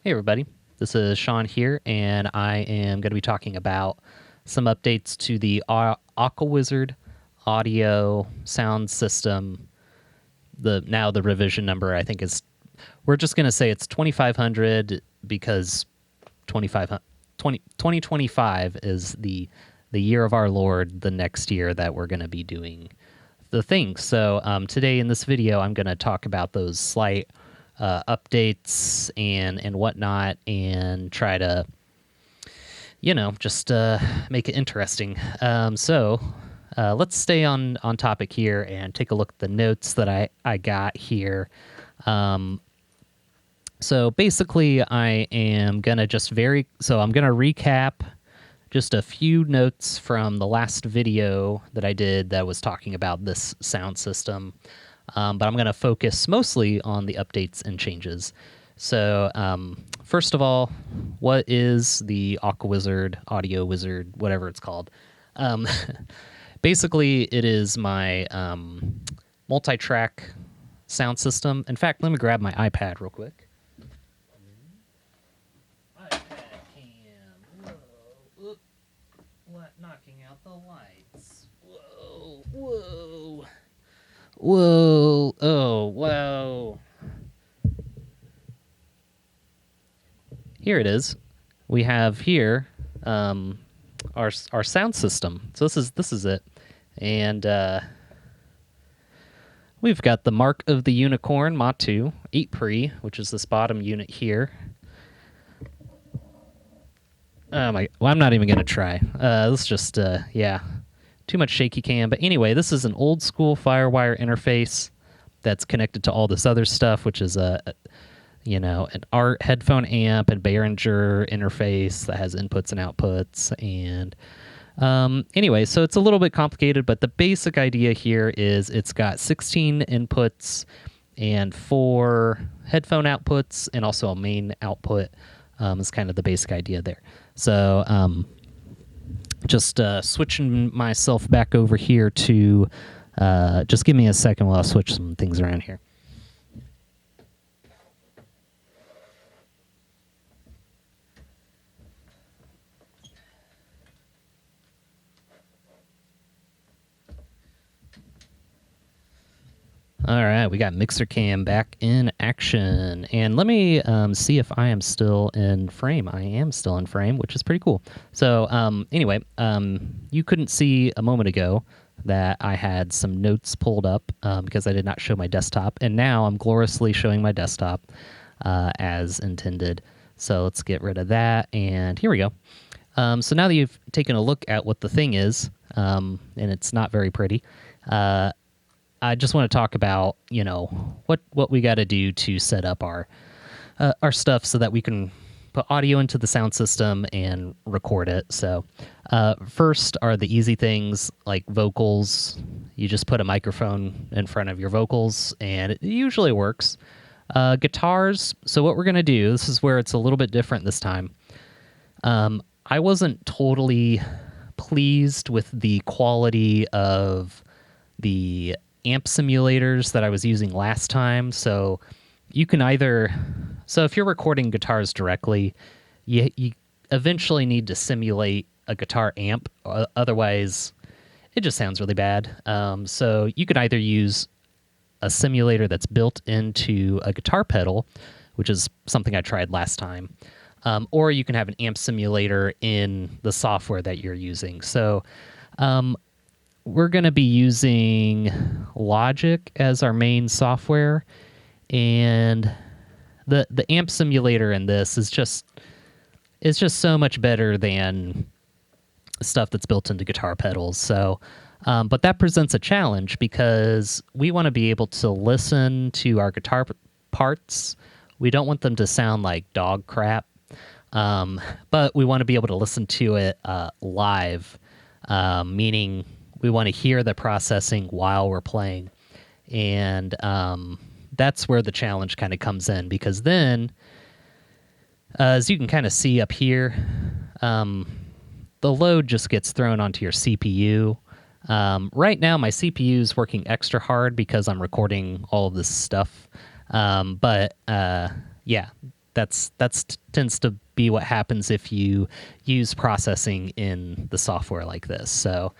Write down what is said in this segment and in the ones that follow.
Hey everybody, this is Sean here, and I am going to be talking about some updates to the Aquawizard Audio Sound System. The revision number I think is, we're just going to say it's 2500 because 2025 is the year of our Lord, the next year that we're going to be doing the thing. So today in this video, I'm going to talk about those slight updates and whatnot, and try to, just make it interesting. So let's stay on topic here and take a look at the notes that I got here. So basically, I am gonna I'm gonna recap just a few notes from the last video that I did that was talking about this sound system. But I'm going to focus mostly on the updates and changes. So first of all, what is the Aquawizard Audiowizard, whatever it's called? Basically, it is my multi-track sound system. In fact, let me grab my iPad real quick. iPad cam. Whoa. What? Knocking out the lights. Whoa. Whoa. Whoa, oh, wow. Here it is. We have here our sound system. So this is it. And we've got the Mark of the Unicorn Matu 8 Pre, which is this bottom unit here. Well, I'm not even going to try. Let's just, too much shaky cam. But anyway, this is an old school Firewire interface that's connected to all this other stuff, which is an ART headphone amp and Behringer interface that has inputs and outputs. And anyway, so it's a little bit complicated, but the basic idea here is it's got 16 inputs and 4 headphone outputs and also a main output. Is kind of the basic idea there. So just switching myself back over here to, just give me a second while I switch some things around here. All right, we got Mixer Cam back in action. And let me see if I am still in frame. I am still in frame, which is pretty cool. So anyway, you couldn't see a moment ago that I had some notes pulled up because I did not show my desktop. And now I'm gloriously showing my desktop as intended. So let's get rid of that. And here we go. So now that you've taken a look at what the thing is, and it's not very pretty, I just want to talk about, what we got to do to set up our stuff so that we can put audio into the sound system and record it. So first are the easy things like vocals. You just put a microphone in front of your vocals, and it usually works. Guitars. So what we're going to do, this is where it's a little bit different this time. I wasn't totally pleased with the quality of the amp simulators that I was using last time. So you can so if you're recording guitars directly, you eventually need to simulate a guitar amp. Otherwise, it just sounds really bad. So you could either use a simulator that's built into a guitar pedal, which is something I tried last time, or you can have an amp simulator in the software that you're using. So we're going to be using Logic as our main software, and the amp simulator in this is just so much better than stuff that's built into guitar pedals. So, but that presents a challenge because we want to be able to listen to our guitar parts. We don't want them to sound like dog crap, but we want to be able to listen to it live, meaning we want to hear the processing while we're playing. And that's where the challenge kind of comes in, because then, as you can kind of see up here, the load just gets thrown onto your CPU. Right now, my CPU is working extra hard because I'm recording all of this stuff. But yeah, tends to be what happens if you use processing in the software like this. So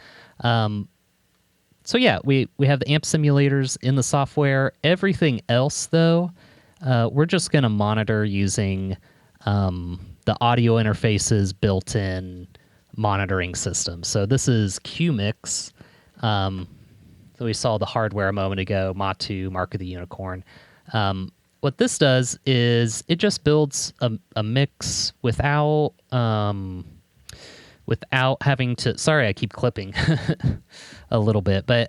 yeah, we have the amp simulators in the software. Everything else, though, we're just going to monitor using the audio interfaces built-in monitoring system. So this is Cuemix. So we saw the hardware a moment ago, Matu, Mark of the Unicorn. What this does is it just builds a mix without having to. Sorry, I keep clipping a little bit, but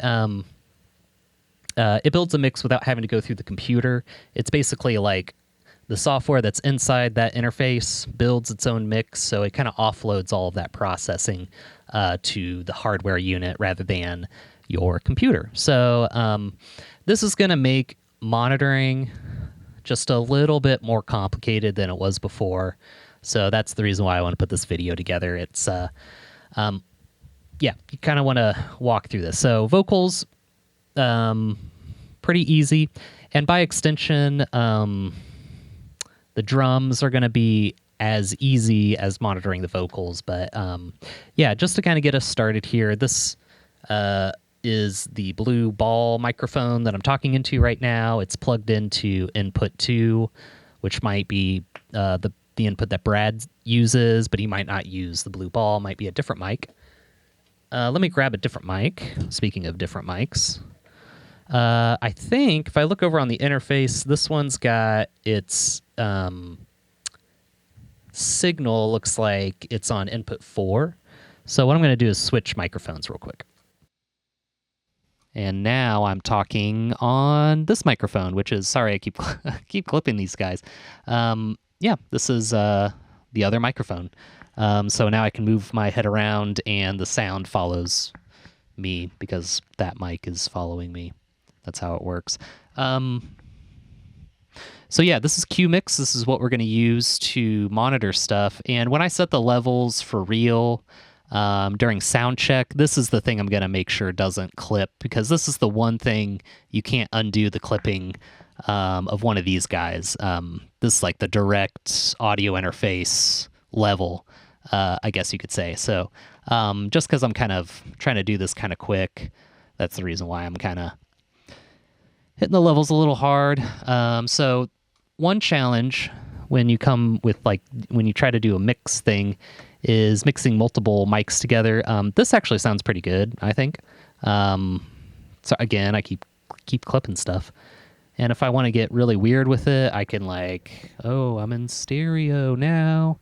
it builds a mix without having to go through the computer. It's basically like the software that's inside that interface builds its own mix, so it kind of offloads all of that processing to the hardware unit rather than your computer. So this is going to make monitoring just a little bit more complicated than it was before. So that's the reason why I want to put this video together. It's yeah, you kind of want to walk through this. So vocals, pretty easy, and by extension, the drums are going to be as easy as monitoring the vocals. But yeah, just to kind of get us started here, this is the blue ball microphone that I'm talking into right now. It's plugged into input 2, which might be the input that Brad uses, but he might not use the blue ball. Might be a different mic. Let me grab a different mic. Speaking of different mics, I think if I look over on the interface, this one's got its signal, looks like it's on input 4. So what I'm going to do is switch microphones real quick. And now I'm talking on this microphone, which is, sorry, I keep clipping these guys. Yeah, this is the other microphone. So now I can move my head around and the sound follows me because that mic is following me. That's how it works. So yeah, this is Cuemix. This is what we're going to use to monitor stuff. And when I set the levels for real during sound check, this is the thing I'm going to make sure doesn't clip, because this is the one thing you can't undo the clipping of one of these guys. This is like the direct audio interface level, I guess you could say. So just because I'm kind of trying to do this kind of quick, that's the reason why I'm kind of hitting the levels a little hard. So one challenge when you come with, like, when you try to do a mix thing is mixing multiple mics together. This actually sounds pretty good, I think. So again, I keep clipping stuff. And if I want to get really weird with it, I can, like, oh, I'm in stereo now.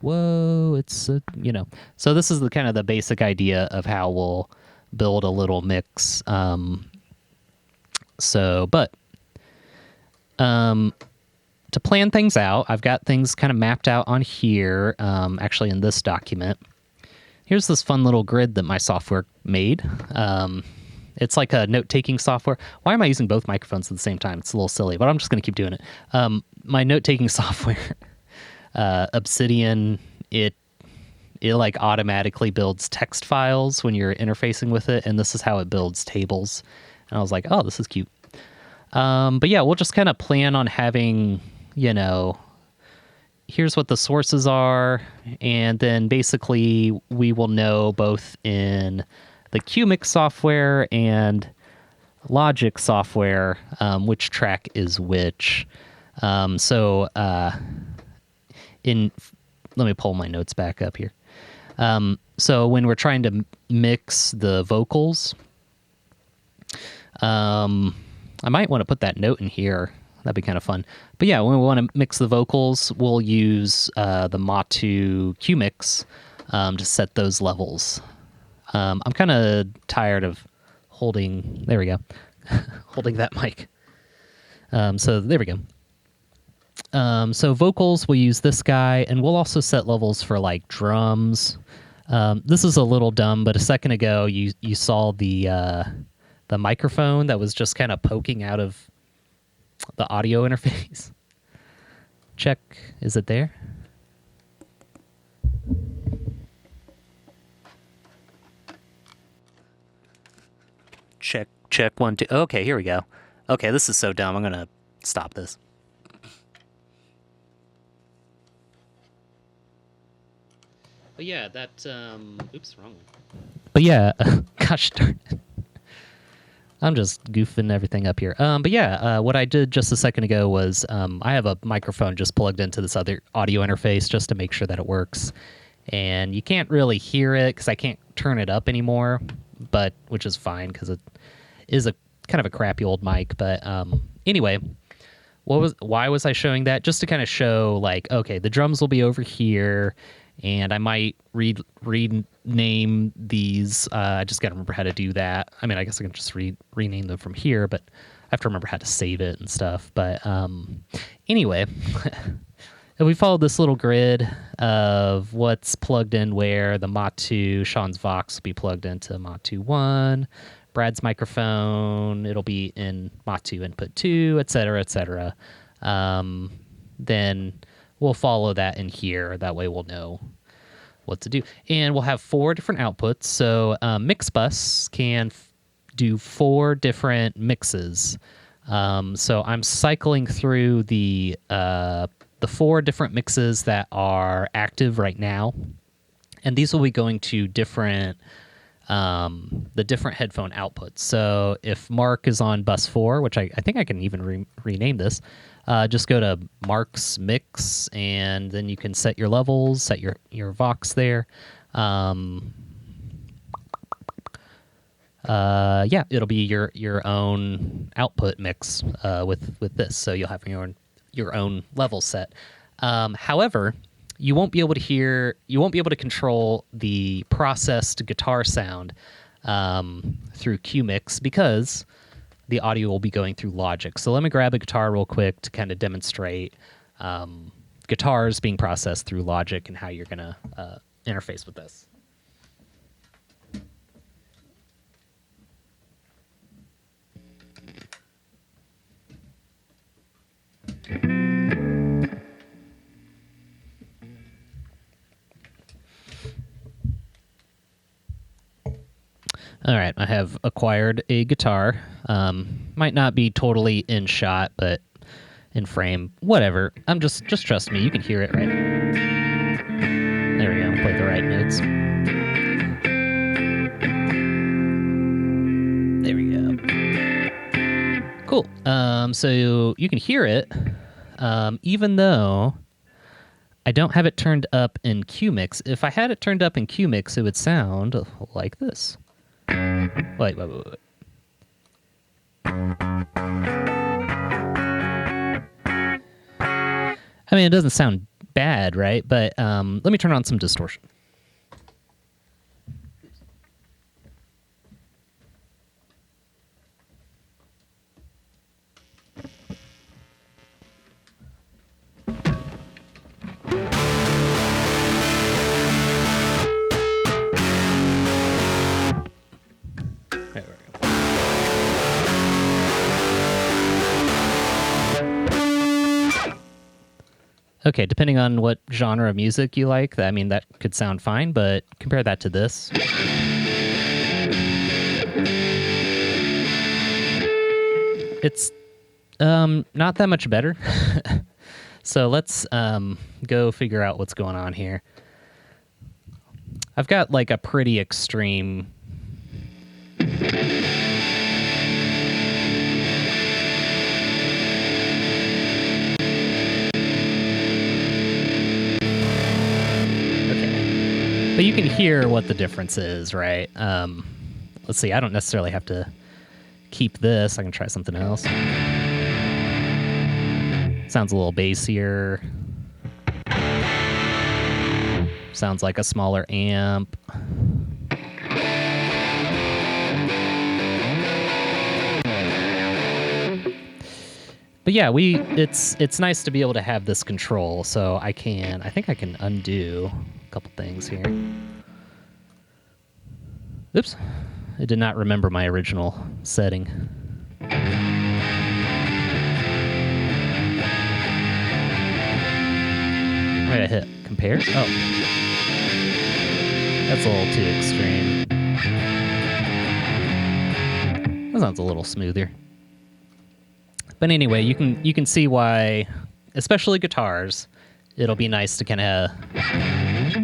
Whoa, it's, you know. So this is the kind of the basic idea of how we'll build a little mix. But to plan things out, I've got things kind of mapped out on here, actually in this document. Here's this fun little grid that my software made. It's like a note-taking software. Why am I using both microphones at the same time? It's a little silly, but I'm just going to keep doing it. My note-taking software, Obsidian, it like automatically builds text files when you're interfacing with it, and this is how it builds tables. And I was like, oh, this is cute. But yeah, we'll just kind of plan on having, you know, here's what the sources are, and then basically we will know both in the Cuemix software and Logic software which track is which. Let me pull my notes back up here. So when we're trying to mix the vocals, I might want to put that note in here. That'd be kind of fun. But yeah, when we want to mix the vocals, we'll use the Matu Cuemix to set those levels. I'm kind of tired of holding, there we go, holding that mic. So there we go. So vocals, we'll use this guy, and we'll also set levels for, like, drums. This is a little dumb, but a second ago you saw the microphone that was just kind of poking out of the audio interface. Check, is it there? Check, 1, 2. Okay, here we go. Okay, this is so dumb. I'm going to stop this. But yeah, that oops, wrong one. But yeah, gosh darn it. I'm just goofing everything up here. But yeah, what I did just a second ago was I have a microphone just plugged into this other audio interface just to make sure that it works. And you can't really hear it because I can't turn it up anymore, but which is fine because it is a kind of a crappy old mic. But anyway, why was I showing that? Just to kind of show like, okay, the drums will be over here. And I might rename these. I just got to remember how to do that. I mean, I guess I can just rename them from here, but I have to remember how to save it and stuff. But anyway, we followed this little grid of what's plugged in where. The Mot2, Sean's Vox will be plugged into Mot2 1. Brad's microphone, it'll be in Mot2 input 2, et cetera, et cetera. Then we'll follow that in here. That way we'll know what to do. And we'll have 4 different outputs. So Mixbus can do 4 different mixes. So I'm cycling through the 4 different mixes that are active right now. And these will be going to different the different headphone outputs. So if Mark is on bus 4, which I think I can even rename this, just go to Mark's mix, and then you can set your levels, set your Vox there. Yeah, it'll be your own output mix with this. So you'll have your own level set. However, you won't be able to control the processed guitar sound through Cuemix because the audio will be going through Logic. So let me grab a guitar real quick to kind of demonstrate guitars being processed through Logic and how you're going to interface with this. All right, I have acquired a guitar. Might not be totally in shot, but in frame, whatever. Just trust me, you can hear it, right? There we go, play the right notes. There we go. Cool. So you can hear it, even though I don't have it turned up in Cuemix. If I had it turned up in Cuemix, it would sound like this. Wait. I mean, it doesn't sound bad, right? But let me turn on some distortion. Okay, depending on what genre of music you like, that could sound fine, but compare that to this. It's not that much better. So let's go figure out what's going on here. I've got like a pretty extreme... But you can hear what the difference is, right? Let's see, I don't necessarily have to keep this. I can try something else. Sounds a little bassier. Sounds like a smaller amp. But yeah, it's nice to be able to have this control, so I think I can undo a couple things here. Oops, I did not remember my original setting. I'm gonna hit compare. Oh, that's a little too extreme. That sounds a little smoother. But anyway, you can see why, especially guitars, it'll be nice to kind of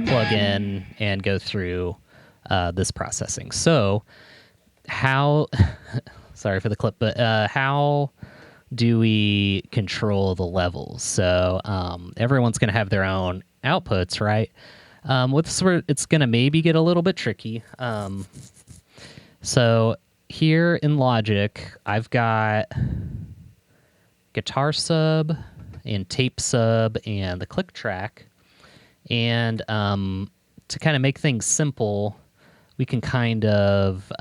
plug in and go through this processing. So how, sorry for the clip, but how do we control the levels? So everyone's going to have their own outputs, right? With this, it's going to maybe get a little bit tricky. So here in Logic, I've got guitar sub and tape sub and the click track. And to kind of make things simple, we can kind of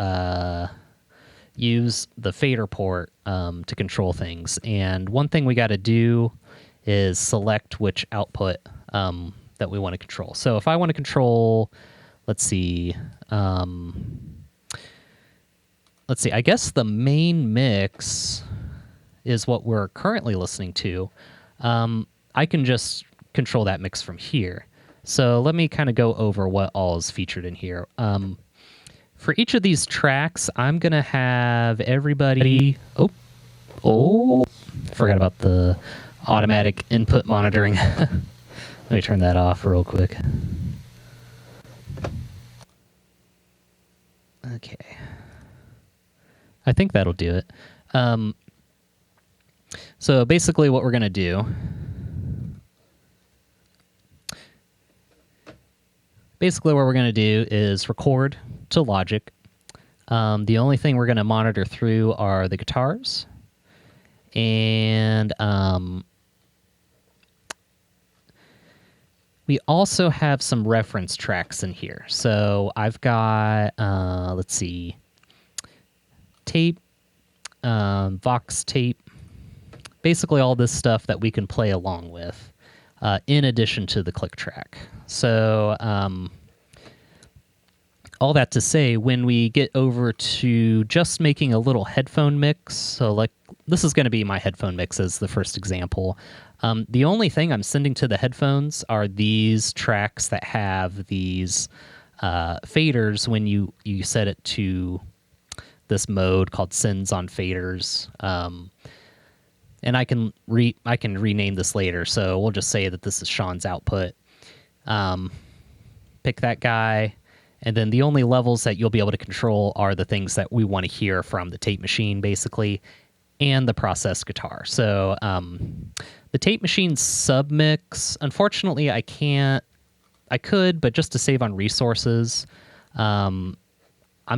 use the fader port to control things. And one thing we got to do is select which output that we want to control. So if I want to control, let's see, I guess the main mix is what we're currently listening to. I can just control that mix from here. So let me kind of go over what all is featured in here. For each of these tracks, I'm going to have everybody... Oh, forgot about the automatic input monitoring. Let me turn that off real quick. Okay. I think that'll do it. So basically what we're going to do... Basically what we're going to do is record to Logic. The only thing we're going to monitor through are the guitars. And we also have some reference tracks in here. So I've got, let's see, tape, Vox tape, basically all this stuff that we can play along with, in addition to the click track. So all that to say, when we get over to just making a little headphone mix, so like this is going to be my headphone mix as the first example. The only thing I'm sending to the headphones are these tracks that have these faders when you set it to this mode called Sends on Faders. And I can rename this later, so we'll just say that this is Sean's output. Pick that guy, and then the only levels that you'll be able to control are the things that we want to hear from the tape machine, basically, and the processed guitar. So the tape machine submix, unfortunately, I can't. I could, but just to save on resources, I'm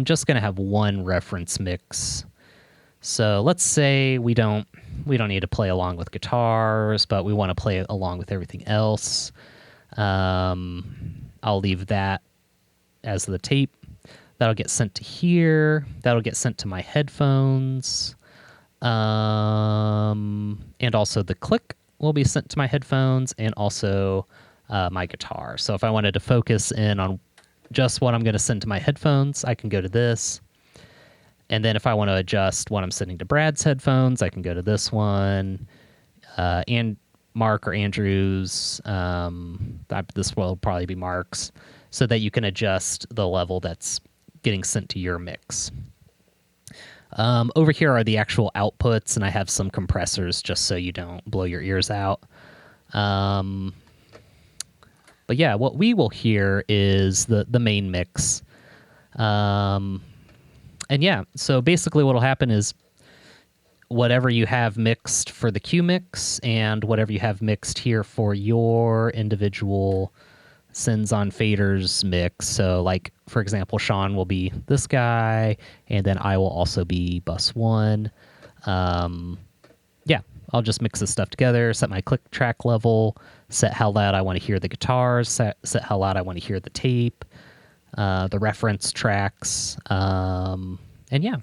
just going to have one reference mix. So let's say we don't need to play along with guitars, but we want to play along with everything else. I'll leave that as the tape. That'll get sent to here. That'll get sent to my headphones. And also the click will be sent to my headphones and also my guitar. So if I wanted to focus in on just what I'm going to send to my headphones, I can go to this. And then if I want to adjust what I'm sending to Brad's headphones, I can go to this one. And Mark or Andrew's, this will probably be Mark's, so that you can adjust the level that's getting sent to your mix. Over here are the actual outputs, and I have some compressors just so you don't blow your ears out. But yeah, what we will hear is the main mix. And yeah, so basically what will happen is whatever you have mixed for the Cuemix and whatever you have mixed here for your individual Sends on Faders mix. So like, for example, Sean will be this guy, and then I will also be bus 1. Yeah, I'll just mix this stuff together, set my click track level, set how loud I want to hear the guitars, set how loud I want to hear the tape, the reference tracks, and yeah.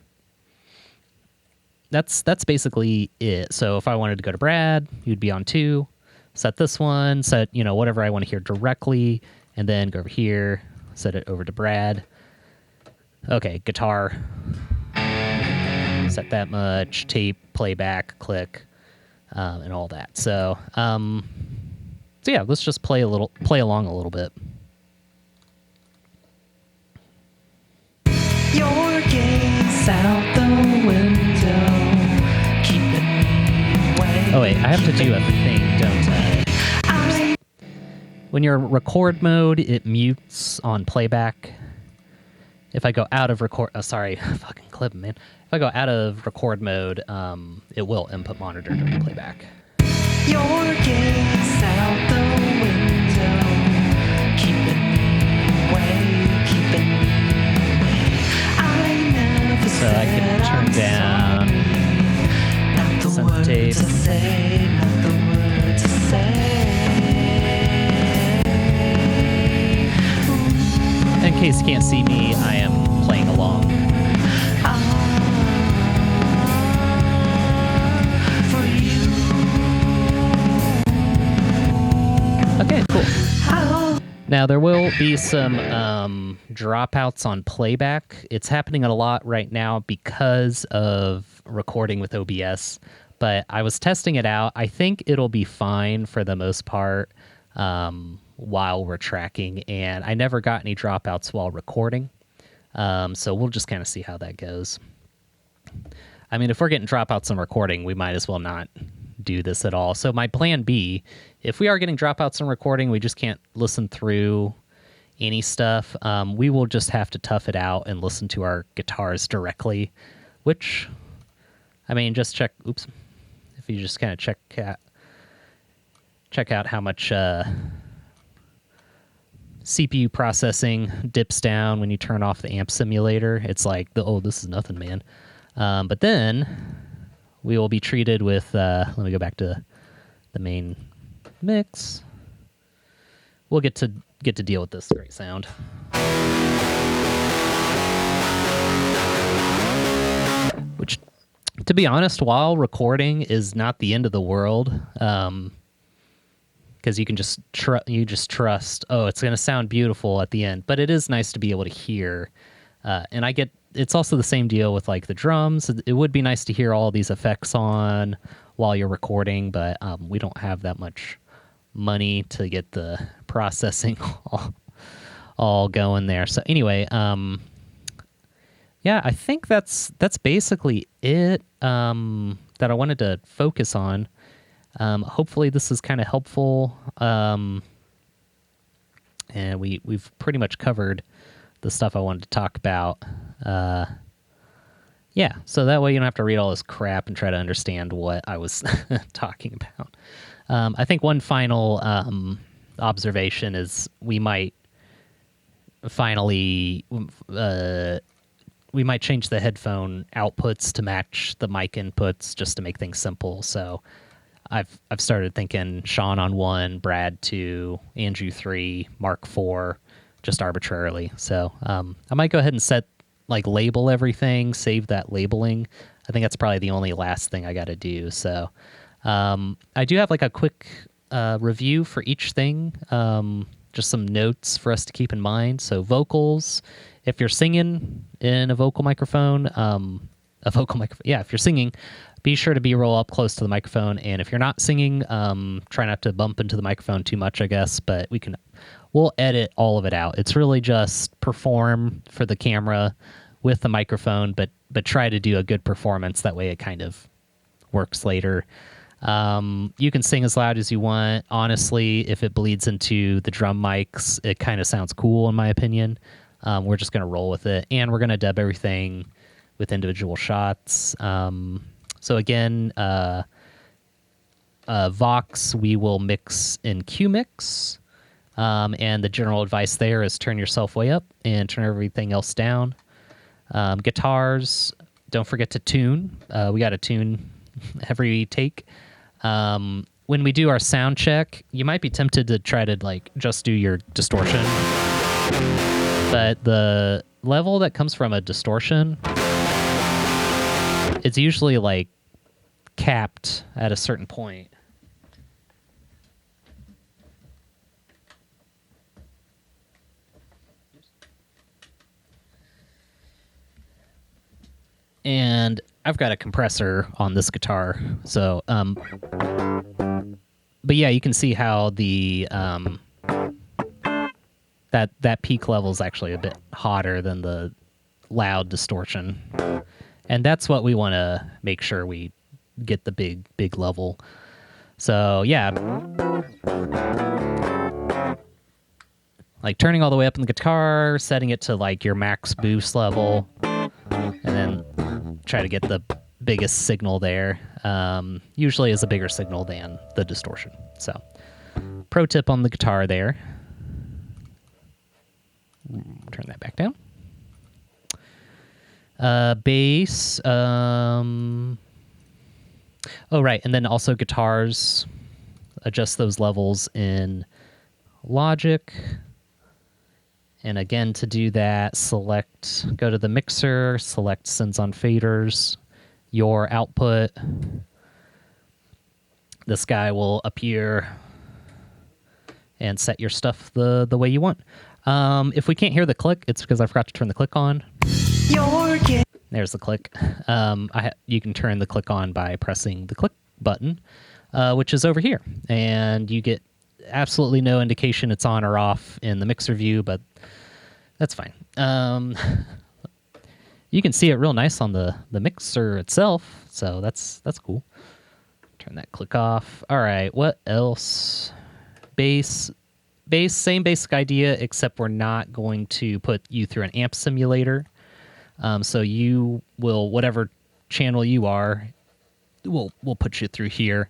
That's basically it. So if I wanted to go to Brad, you'd be on 2. Set this one, set, whatever I want to hear directly, and then go over here, set it over to Brad. Okay, guitar. Set that much, tape, playback, click, and all that. So yeah, let's just play along a little bit. Your gaze out the window, keeping me away. Oh wait, I have to do a thing, don't I? when you're in record mode, it mutes on playback. If I go out of record, sorry, fucking clip, man. If I go out of record mode, it will input monitor during playback. Your gaze out the window, keeping me away, keeping me away. I never So I can turn down not the some words tape. to say, not the words to say. In case you can't see me, I am playing along. For you. Okay, cool. Now, there will be some dropouts on playback. It's happening a lot right now because of recording with OBS, but I was testing it out. I think it'll be fine for the most part while we're tracking, and I never got any dropouts while recording, so we'll just kind of see how that goes. I mean, if we're getting dropouts on recording, we might as well not do this at all. So my plan B, if we are getting dropouts on recording, we just can't listen through any stuff, we will just have to tough it out and listen to our guitars directly, which, I mean, just check, oops, if you just kind of check out how much CPU processing dips down when you turn off the amp simulator. It's like, oh, this is nothing, man. But then we will be treated with, let me go back to the main mix. We'll get to deal with this great sound. Which, to be honest, while recording is not the end of the world, because you can just trust, oh, it's going to sound beautiful at the end. But it is nice to be able to hear, and it's also the same deal with like the drums. It would be nice to hear all these effects on while you're recording, but we don't have that much money to get the processing all going there. So anyway, yeah, I think that's basically it that I wanted to focus on. Hopefully this is kind of helpful, and we've pretty much covered the stuff I wanted to talk about. Yeah, so that way you don't have to read all this crap and try to understand what I was talking about. I think one final observation is we might finally we might change the headphone outputs to match the mic inputs just to make things simple. So I've started thinking Sean on 1, Brad 2, Andrew 3, Mark 4, just arbitrarily. So I might go ahead and label everything, save that labeling. I think that's probably the only last thing I got to do. So I do have like a quick review for each thing, just some notes for us to keep in mind. So vocals, if you're singing in a vocal microphone, if you're singing, be sure to be roll up close to the microphone. And if you're not singing, try not to bump into the microphone too much, I guess, but we'll edit all of it out. It's really just perform for the camera with the microphone, but try to do a good performance. That way it kind of works later. You can sing as loud as you want. Honestly, if it bleeds into the drum mics, it kind of sounds cool in my opinion. We're just going to roll with it, and we're going to dub everything with individual shots. So again, Vox we will mix in Cuemix, and the general advice there is turn yourself way up and turn everything else down. Guitars, don't forget to tune. We got to tune every take. When we do our sound check, you might be tempted to try to just do your distortion, but the level that comes from a distortion, it's usually capped at a certain point. And I've got a compressor on this guitar, so but yeah, you can see how the that peak level is actually a bit hotter than the loud distortion, and that's what we want to make sure we get the big level. So yeah, like turning all the way up in the guitar, setting it to like your max boost level, and then try to get the biggest signal there. Usually is a bigger signal than the distortion. So pro tip on the guitar there. Turn that back down. Bass. Oh, right. And then also guitars. Adjust those levels in Logic. And again, to do that, go to the mixer, select Sends on Faders, your output. This guy will appear and set your stuff the way you want. If we can't hear the click, it's because I forgot to turn the click on. There's the click. You can turn the click on by pressing the click button, which is over here. And you get absolutely no indication it's on or off in the mixer view, but that's fine. You can see it real nice on the mixer itself, so that's cool. Turn that click off. All right, what else? Bass, same basic idea, except we're not going to put you through an amp simulator. So you will, whatever channel you are, we'll put you through here.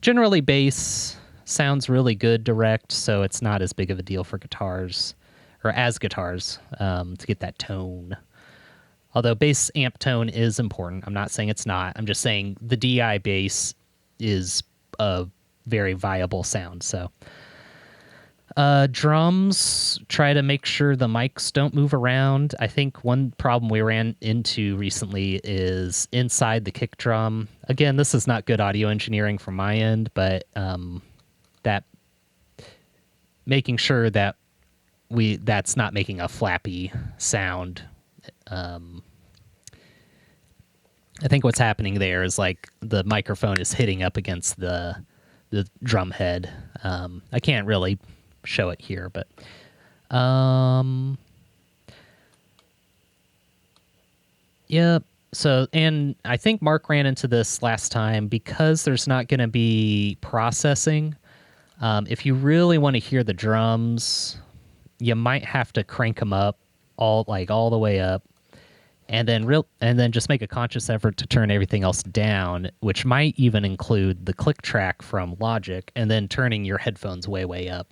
Generally, bass sounds really good direct, so it's not as big of a deal for guitars, or as guitars, to get that tone. Although bass amp tone is important. I'm not saying it's not. I'm just saying the DI bass is a very viable sound. So drums, try to make sure the mics don't move around. I think one problem we ran into recently is inside the kick drum. Again, this is not good audio engineering from my end, but that making sure that that's not making a flappy sound. I think what's happening there is like the microphone is hitting up against the drum head. I can't really show it here, but yeah. So, and I think Mark ran into this last time because there's not going to be processing. If you really want to hear the drums, you might have to crank them up all the way up, and then just make a conscious effort to turn everything else down, which might even include the click track from Logic, and then turning your headphones way up.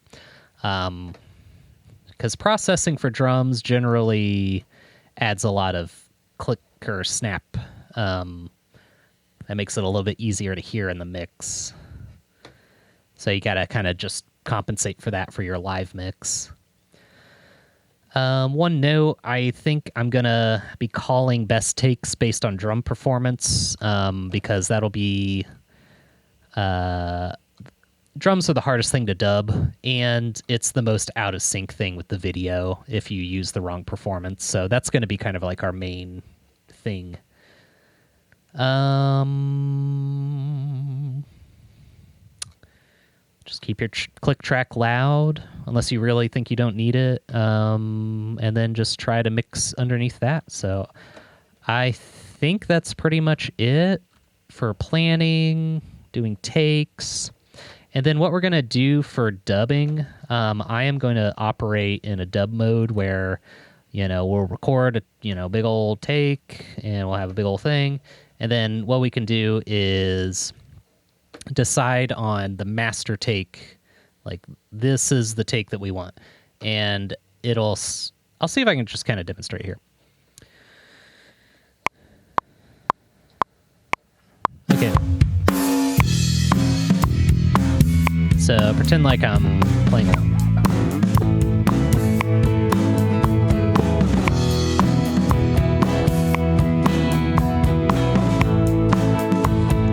Because processing for drums generally adds a lot of click or snap. That makes it a little bit easier to hear in the mix. So you got to kind of just compensate for that for your live mix. One note, I think I'm going to be calling best takes based on drum performance, because that'll be... drums are the hardest thing to dub, and it's the most out of sync thing with the video if you use the wrong performance. So that's going to be kind of like our main thing. Just keep your click track loud unless you really think you don't need it, and then just try to mix underneath that. So I think that's pretty much it for planning, doing takes. And then what we're going to do for dubbing, I am going to operate in a dub mode where, we'll record a, big old take, and we'll have a big old thing. And then what we can do is decide on the master take, like this is the take that we want. And I'll see if I can just kind of demonstrate here. Okay. So pretend like I'm playing it.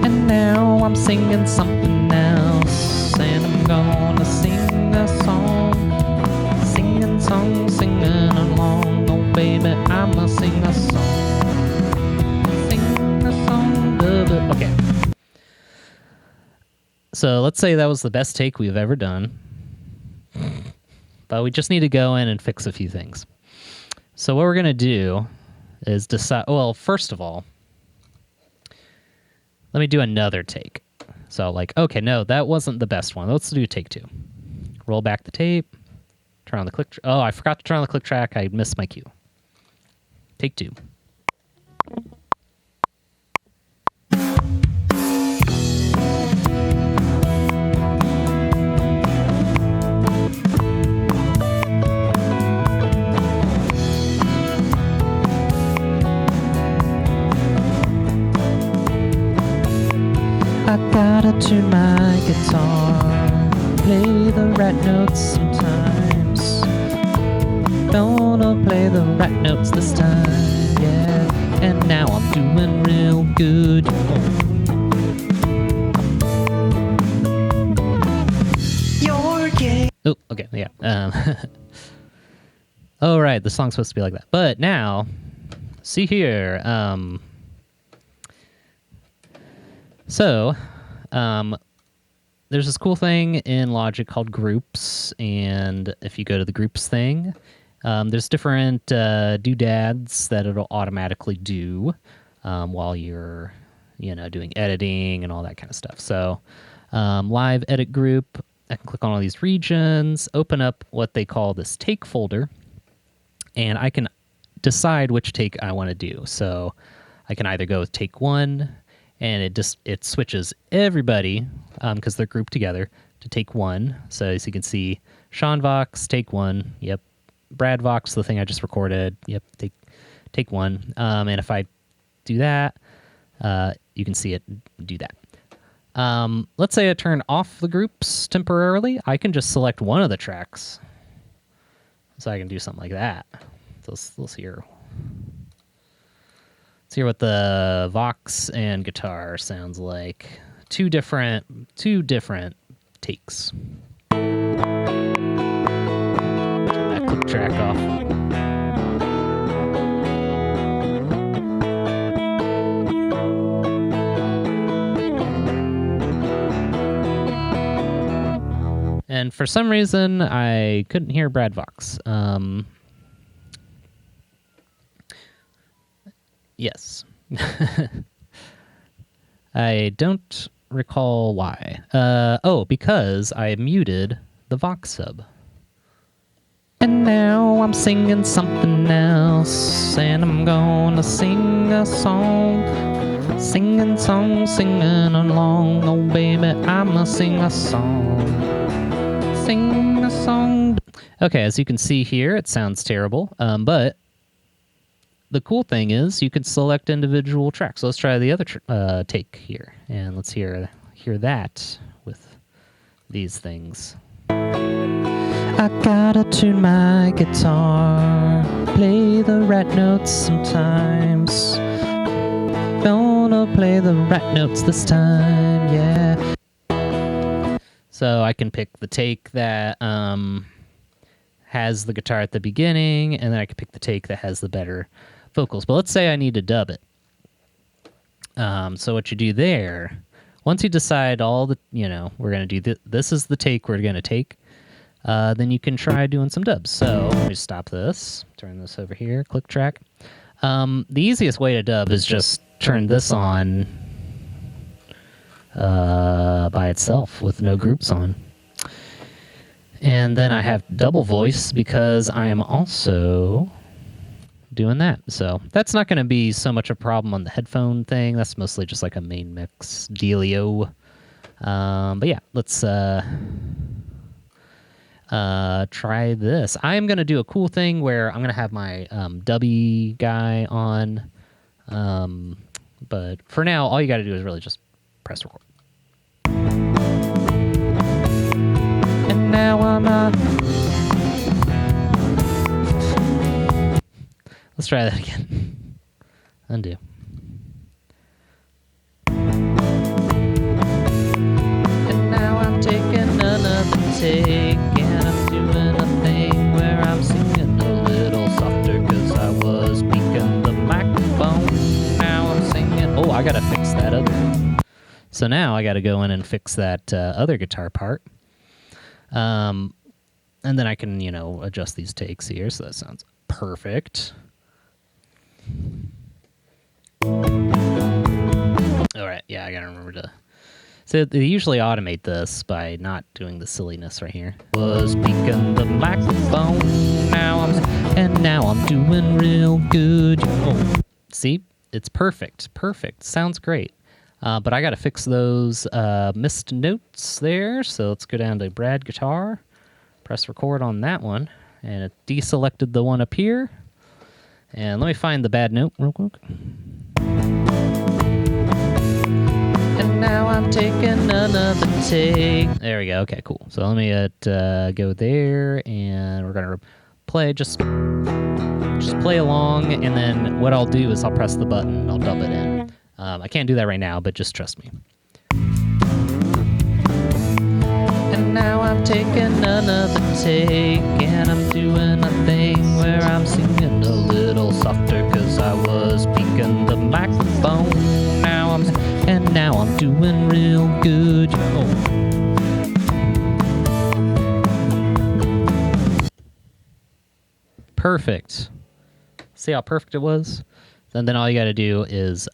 And now I'm singing something else, and I'm gonna sing a song, singing along. Oh baby, I'ma sing a song, okay. So let's say that was the best take we've ever done, but we just need to go in and fix a few things. So what we're going to do is decide, well, first of all, let me do another take. So okay, no, that wasn't the best one. Let's do take two. Roll back the tape, Turn on the click. Oh, I forgot to turn on the click track. I missed my cue. Take 2. I gotta tune my guitar, play the right notes sometimes. Gonna play the right notes this time, yeah. And now I'm doing real good. You're gay. Oh, okay, yeah. Oh, right, the song's supposed to be like that. But now, see here. So, there's this cool thing in Logic called groups, and if you go to the groups thing, there's different doodads that it'll automatically do while you're, doing editing and all that kind of stuff. So, live edit group, I can click on all these regions, open up what they call this take folder, and I can decide which take I want to do. So, I can either go with take 1, and it switches everybody, because they're grouped together, to take 1. So as you can see, Sean Vox, take 1. Yep. Brad Vox, the thing I just recorded. Yep. Take 1. And if I do that, you can see it do that. Let's say I turn off the groups temporarily. I can just select one of the tracks. So I can do something like that. So let's hear. Let's hear what the Vox and guitar sounds like. Two different takes. Turn that click track off. And for some reason, I couldn't hear Brad Vox. Yes. I don't recall why. Because I muted the Vox sub. And now I'm singing something else, and I'm gonna sing a song. Singing along. Oh, baby, I'ma sing a song. Sing a song. Okay, as you can see here, it sounds terrible, but the cool thing is you can select individual tracks. So let's try the other take here, and let's hear that with these things. I gotta tune my guitar, play the right notes sometimes. Gonna play the right notes this time, yeah. So I can pick the take that has the guitar at the beginning, and then I can pick the take that has the better vocals. But let's say I need to dub it. So what you do there, once you decide all the, we're going to do this is the take we're going to take, then you can try doing some dubs. So let me stop this, turn this over here, click track. The easiest way to dub is just turn this on by itself with no groups on. And then I have double voice because I am also doing that. So that's not going to be so much a problem on the headphone thing. That's mostly just like a main mix dealio. But yeah, let's try this. I am going to do a cool thing where I'm going to have my dubby guy on. But for now, all you got to do is really just press record. And now I'm on. Let's try that again. Undo. And now I'm taking another take, and I'm doing a thing where I'm singing a little softer because I was speaking the microphone. Now I'm singing. Oh, I got to fix that other. So now I got to go in and fix that other guitar part. And then I can, adjust these takes here. So that sounds perfect. All right. Yeah, I got to remember to So they usually automate this by not doing the silliness right here. Was speaking the microphone, now I'm doing real good. Oh, see, it's perfect, sounds great. But I got to fix those missed notes there. So let's go down to Brad Guitar, press record on that one, and it deselected the one up here. And let me find the bad note real quick. And now I'm taking another take. There we go. Okay, cool. So let me go there, and we're gonna play. Just play along, and then what I'll do is I'll press the button and I'll dub it in. I can't do that right now, but just trust me. And now I'm taking another take, and I'm doing a thing where I'm singing a little softer, cause I was speaking the microphone. Now I'm doing real good. Oh. Perfect. See how perfect it was? And then all you got to do is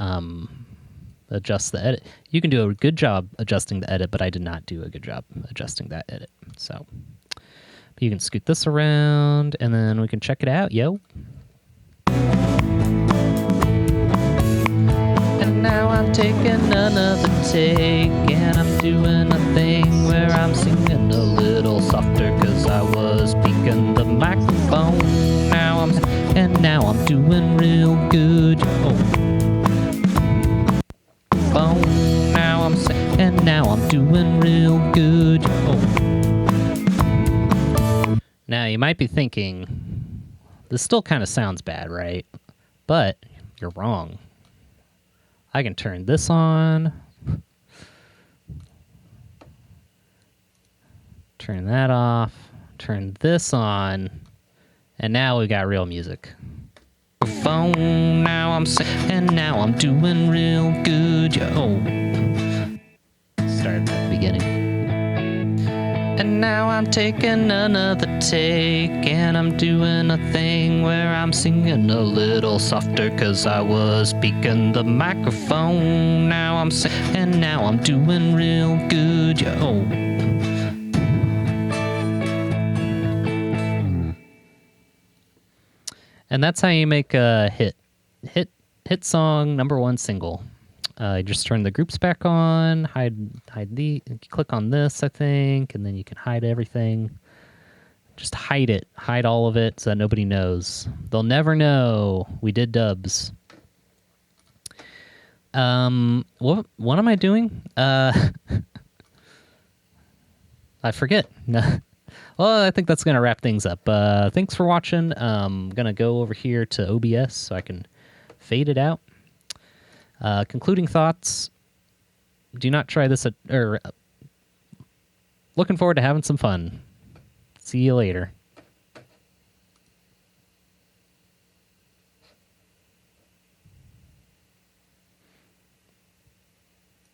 adjust the edit. You can do a good job adjusting the edit, but I did not do a good job adjusting that edit. So you can scoot this around, and then we can check it out, yo. And now I'm taking another take, and I'm doing a thing where I'm singing a little softer, cause I was speaking the microphone. Now I'm doing real good. Oh. Now I'm doing real good. Oh. Now you might be thinking, this still kind of sounds bad, right? But you're wrong. I can turn this on, turn that off, turn this on, and now we got real music. Phone, now I'm doing real good. Yo. Start at the beginning. And now I'm taking another take, and I'm doing a thing where I'm singing a little softer, cause I was speaking the microphone. Now I'm doing real good. Yo. And that's how you make a hit song #1 single. You just turn the groups back on, hide the, click on this, I think, and then you can hide everything. Just hide it, hide all of it, so that nobody knows. They'll never know we did dubs. What am I doing? I forget. Well, I think that's going to wrap things up. Thanks for watching. I'm going to go over here to OBS so I can fade it out. Concluding thoughts. Do not try this looking forward to having some fun. See you later.